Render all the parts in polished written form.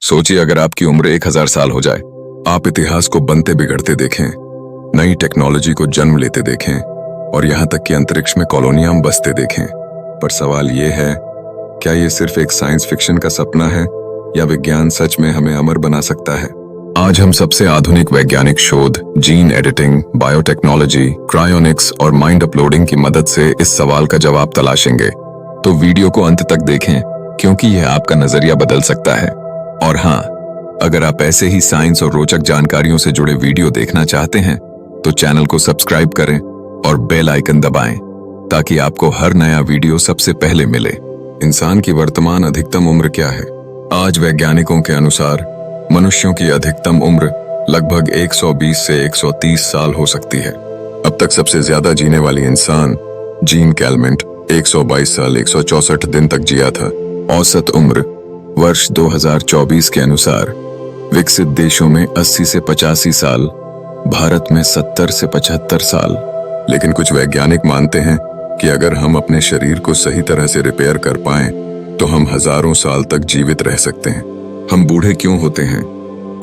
सोचिए अगर आपकी उम्र 1000 साल हो जाए, आप इतिहास को बनते बिगड़ते देखें, नई टेक्नोलॉजी को जन्म लेते देखें और यहाँ तक कि अंतरिक्ष में कॉलोनियां बसते देखें। पर सवाल ये है, क्या ये सिर्फ एक साइंस फिक्शन का सपना है या विज्ञान सच में हमें अमर बना सकता है? आज हम सबसे आधुनिक वैज्ञानिक शोध, जीन एडिटिंग, बायोटेक्नोलॉजी, क्रायोनिक्स और माइंड अपलोडिंग की मदद से इस सवाल का जवाब तलाशेंगे। तो वीडियो को अंत तक देखें, क्योंकि यह आपका नजरिया बदल सकता है। और हाँ, अगर आप ऐसे ही साइंस और रोचक जानकारियों से जुड़े वीडियो देखना चाहते हैं तो चैनल को सब्सक्राइब करें और बेल आइकन दबाएं ताकि आपको हर नया वीडियो सबसे पहले मिले। इंसान की वर्तमान अधिकतम उम्र क्या है? आज वैज्ञानिकों के अनुसार मनुष्यों की अधिकतम उम्र लगभग 120 से 130 साल हो सकती है। अब तक सबसे ज्यादा जीने वाली इंसान जीन कैलमेंट 122 साल 164 दिन तक जिया था। औसत उम्र वर्ष 2024 के अनुसार विकसित देशों में 80 से 85 साल, भारत में 70 से 75 साल। लेकिन कुछ वैज्ञानिक मानते हैं कि अगर हम अपने शरीर को सही तरह से रिपेयर कर पाएं तो हम हजारों साल तक जीवित रह सकते हैं। हम बूढ़े क्यों होते हैं?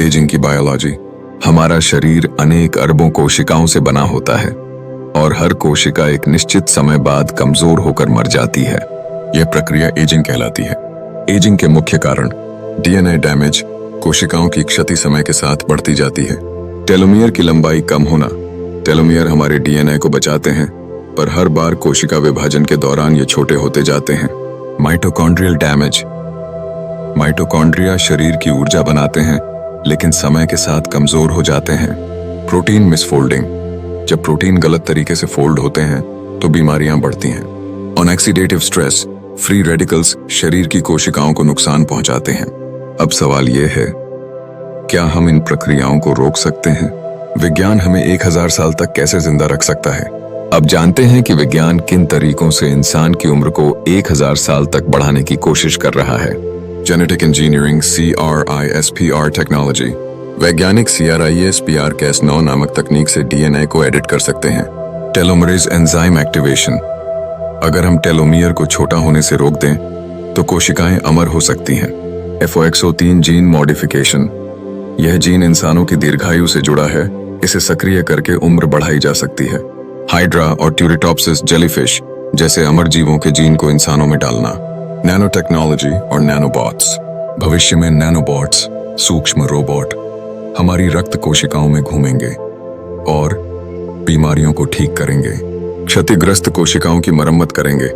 एजिंग की बायोलॉजी। हमारा शरीर अनेक अरबों कोशिकाओं से बना होता है और हर कोशिका एक निश्चित समय बाद कमजोर होकर मर जाती है। यह प्रक्रिया एजिंग कहलाती है। एजिंग के मुख्य कारण डीएनए डैमेज, कोशिकाओं की क्षति समय के साथ बढ़ती जाती है। टेलोमियर की लंबाई कम होना। टेलोमियर हमारे डीएनए को बचाते हैं, पर हर बार कोशिका विभाजन के दौरान ये छोटे होते जाते हैं। Mitochondrial damage. माइटोकॉन्ड्रिया शरीर की ऊर्जा बनाते हैं, लेकिन समय के साथ कमजोर हो जाते हैं। Protein misfolding. जब प्रोटीन गलत तरीके से फोल्ड होते हैं तो बीमारियां बढ़ती हैं। Oxidative stress. फ्री रेडिकल्स शरीर की कोशिकाओं को नुकसान पहुंचाते हैं। अब सवाल यह है, क्या हम इन प्रक्रियाओं को रोक सकते हैं? विज्ञान हमें 1000 साल तक कैसे जिंदा रख सकता है? अब जानते हैं कि विज्ञान किन तरीकों से इंसान की उम्र को 1000 साल तक बढ़ाने की कोशिश कर रहा है। Genetic engineering CRISPR technology. वैज्ञानिक CRISPR Cas9 नामक तकनीक से डीएनए को एडिट कर सकते हैं। Telomerase enzyme activation. अगर हम टेलोमियर को छोटा होने से रोक दें तो कोशिकाएं अमर हो सकती हैं। FOXO3 gene modification. यह जीन इंसानों की दीर्घायु से जुड़ा है, इसे सक्रिय करके उम्र बढ़ाई जा सकती है। हाइड्रा और ट्यूरिटॉप्सिस जेलीफिश जैसे अमर जीवों के जीन को इंसानों में डालना। नैनो टेक्नोलॉजी और नैनोबॉट्स। भविष्य में नैनोबॉट्स, सूक्ष्म रोबोट, हमारी रक्त कोशिकाओं में घूमेंगे और बीमारियों को ठीक करेंगे। क्षतिग्रस्त कोशिकाओं की मरम्मत करेंगे,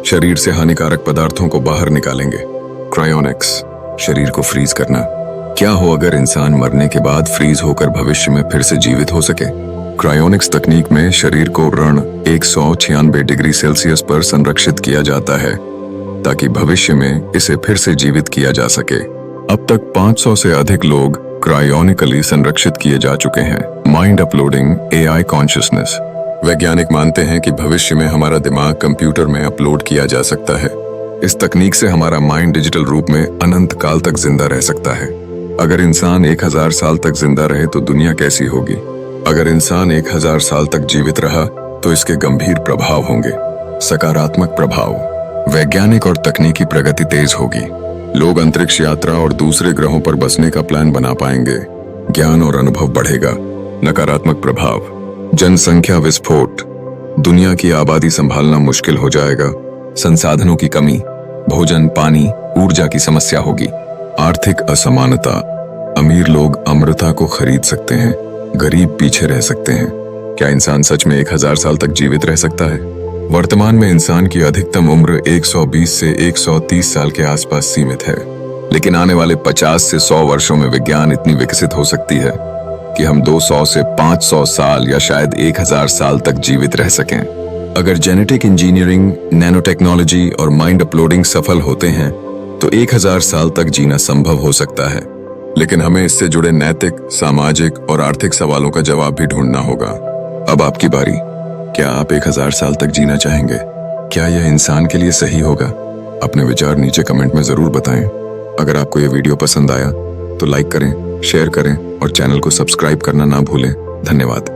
शरीर से हानिकारक पदार्थों को बाहर निकालेंगे। क्रायोनिक्स, शरीर को फ्रीज करना। क्या हो अगर इंसान मरने के बाद फ्रीज होकर भविष्य में फिर से जीवित हो सके? क्रायोनिक्स तकनीक में शरीर को ऋण 196 डिग्री सेल्सियस पर संरक्षित किया जाता है ताकि भविष्य में इसे फिर से जीवित किया जा सके। अब तक 500 से अधिक लोग क्रायोनिकली संरक्षित किए जा चुके हैं। Mind uploading AI consciousness. वैज्ञानिक मानते हैं कि भविष्य में हमारा दिमाग कंप्यूटर में अपलोड किया जा सकता है। इस तकनीक से हमारा माइंड डिजिटल रूप में अनंत काल तक जिंदा रह सकता है। अगर इंसान 1000 साल तक जिंदा रहे तो दुनिया कैसी होगी? अगर इंसान 1000 साल तक जीवित रहा तो इसके गंभीर प्रभाव होंगे। सकारात्मक प्रभाव। वैज्ञानिक और तकनीकी प्रगति तेज होगी। लोग अंतरिक्ष यात्रा और दूसरे ग्रहों पर बसने का प्लान बना पाएंगे। ज्ञान और अनुभव बढ़ेगा। नकारात्मक प्रभाव। जनसंख्या विस्फोट। दुनिया की आबादी संभालना मुश्किल हो जाएगा। संसाधनों की कमी, भोजन, पानी, ऊर्जा की समस्या होगी। आर्थिक असमानता। अमीर लोग अमरता को खरीद सकते हैं, गरीब पीछे रह सकते हैं। क्या इंसान सच में 1000 साल तक जीवित रह सकता है? वर्तमान में इंसान की अधिकतम उम्र 120 से 130 साल के आसपास सीमित है, लेकिन आने वाले 50 से 100 वर्षों में विज्ञान इतनी विकसित हो सकती है कि हम 200 से 500 साल या शायद 1000 साल तक जीवित रह सकें। अगर जेनेटिक इंजीनियरिंग, नैनो टेक्नोलॉजी और माइंड अपलोडिंग सफल होते हैं तो 1000 साल तक जीना संभव हो सकता है। लेकिन हमें इससे जुड़े नैतिक, सामाजिक और आर्थिक सवालों का जवाब भी ढूंढना होगा। अब आपकी बारी। क्या आप 1000 साल तक जीना चाहेंगे? क्या यह इंसान के लिए सही होगा? अपने विचार नीचे कमेंट में जरूर बताएं। अगर आपको यह वीडियो पसंद आया तो लाइक करें, शेयर करें और चैनल को सब्सक्राइब करना ना भूलें। धन्यवाद।